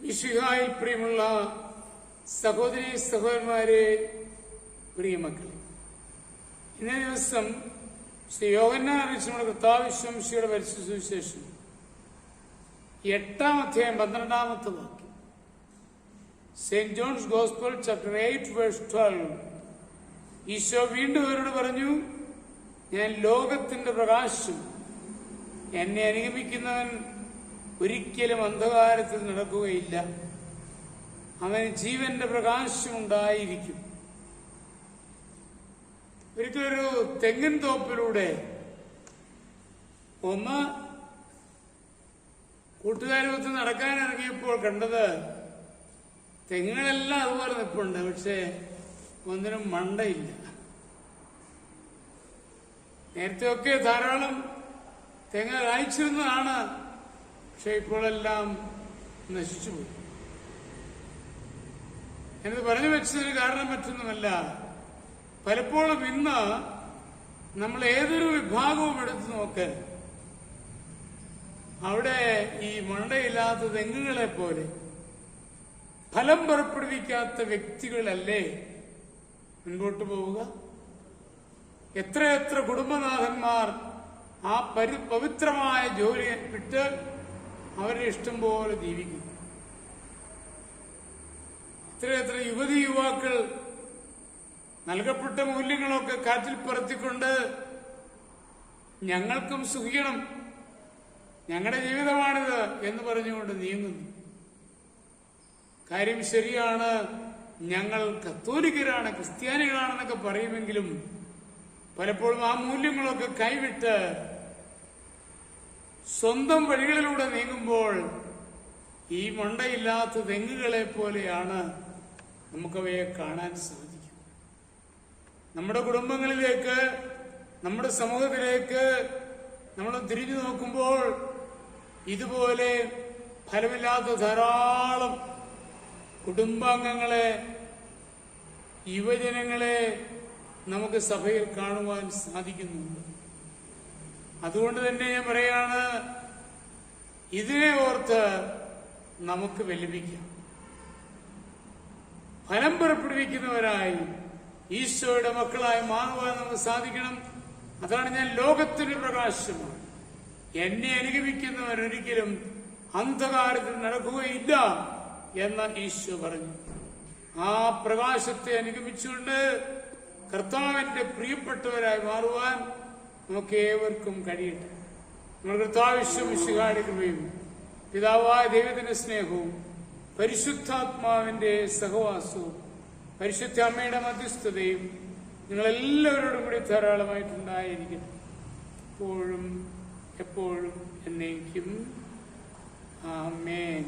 മിശിഹായിൽ പ്രിയമുള്ള സഹോദരി സഹോദരന്മാരെ, പ്രിയമക്കളെ, ഇന്നേ ദിവസം ശ്രീ യോഹന്നാൻ അറിയിച്ച നമ്മുടെ കർത്താവിശ്വംശിയുടെ പരിശുദ്ധ സുവിശേഷം 8-ാം അധ്യായം 12-ാമത്തെ വാക്യം. Saint John's gospel chapter 8:12. ഈശോ വീണ്ടും അവരോട് പറഞ്ഞു, ഞാൻ ലോകത്തിന്റെ പ്രകാശം. എന്നെ അനുഗമിക്കുന്നവൻ ഒരിക്കലും അന്ധകാരത്തിൽ നടക്കുകയില്ല, അവന് ജീവന്റെ പ്രകാശമുണ്ടായിരിക്കും. ഒരിക്കലൊരു തെങ്ങിൻ തോപ്പിലൂടെ ഒന്ന് കൂട്ടുകാരുമൊത്ത് നടക്കാനിറങ്ങിയപ്പോൾ കണ്ടത് തെങ്ങുകളെല്ലാം അതുപോലെ നിൽപ്പുണ്ട്, പക്ഷെ ഒന്നിനും മണ്ടയില്ല. നേരത്തെയൊക്കെ ധാരാളം തെങ്ങ് കായ്ച്ചിരുന്നതാണ്, പക്ഷെ ഇപ്പോഴെല്ലാം നശിച്ചുപോയി. എന്നത് പറഞ്ഞു വെച്ചതിന് കാരണം മറ്റൊന്നുമല്ല, പലപ്പോഴും ഇന്ന് നമ്മൾ ഏതൊരു വിഭാഗവും എടുത്തു നോക്ക്, അവിടെ ഈ മണ്ടയില്ലാത്ത തെങ്ങുകളെ പോലെ ഫലം പുറപ്പെടുവിക്കാത്ത വ്യക്തികളല്ലേ മുൻപോട്ട് പോവുക? എത്രയെത്ര കുടുംബനാഥന്മാർ ആ പവിത്രമായ ജോലി വിട്ട് അവരുടെ ഇഷ്ടം പോലെ ജീവിക്കുന്നു. എത്രയെത്ര യുവതി യുവാക്കൾ നൽകപ്പെട്ട മൂല്യങ്ങളൊക്കെ കാറ്റിൽ പറത്തിക്കൊണ്ട് ഞങ്ങൾക്കും സുഖിക്കണം, ഞങ്ങളുടെ ജീവിതമാണിത് എന്ന് പറഞ്ഞുകൊണ്ട് നീങ്ങുന്നു. കാര്യം ശരിയാണ്, ഞങ്ങൾ കത്തോലിക്കരാണ്, ക്രിസ്ത്യാനികളാണെന്നൊക്കെ പറയുമെങ്കിലും പലപ്പോഴും ആ മൂല്യങ്ങളൊക്കെ കൈവിട്ട് സ്വന്തം വഴികളിലൂടെ നീങ്ങുമ്പോൾ ഈ മണ്ടയില്ലാത്ത തെങ്ങുകളെ പോലെയാണ് നമുക്കവയെ കാണാൻ സാധിക്കും. നമ്മുടെ കുടുംബങ്ങളിലേക്ക്, നമ്മുടെ സമൂഹത്തിലേക്ക് നമ്മൾ തിരിഞ്ഞു നോക്കുമ്പോൾ ഇതുപോലെ ഫലമില്ലാത്ത ധാരാളം കുടുംബാംഗങ്ങളെ, യുവജനങ്ങളെ നമുക്ക് സഭയിൽ കാണുവാൻ സാധിക്കുന്നുണ്ട്. അതുകൊണ്ട് തന്നെ ഞാൻ പറയാണ്, ഇതിനെ ഓർത്ത് നമുക്ക് വെല്ലുവിളിക്കാം. ഫലം പുറപ്പെടുവിക്കുന്നവരായി ഈശോയുടെ മക്കളായി മാറുവാൻ നമുക്ക് സാധിക്കണം. അതാണ് ഞാൻ ലോകത്തിന്റെ പ്രകാശമാണ്, എന്നെ അനുഗമിക്കുന്നവർ ഒരിക്കലും അന്ധകാരത്തിൽ നടക്കുകയില്ല എന്ന് ഈശോ പറഞ്ഞു. ആ പ്രകാശത്തെ അനുഗമിച്ചുകൊണ്ട് കർത്താവിന്റെ പ്രിയപ്പെട്ടവരായി മാറുവാൻ നമുക്ക് ഏവർക്കും കഴിയട്ടെ. നമ്മൾ കർത്താവിശ്വമിശിഹായുടെ കൃപയും പിതാവായ ദൈവത്തിന്റെ സ്നേഹവും പരിശുദ്ധാത്മാവിന്റെ സഹവാസവും പരിശുദ്ധ അമ്മയുടെ മധ്യസ്ഥതയും നിങ്ങളെല്ലാവരോടും കൂടി ധാരാളമായിട്ടുണ്ടായിരിക്കും, എപ്പോഴും എപ്പോഴും എന്നേക്കും. ആമേൻ.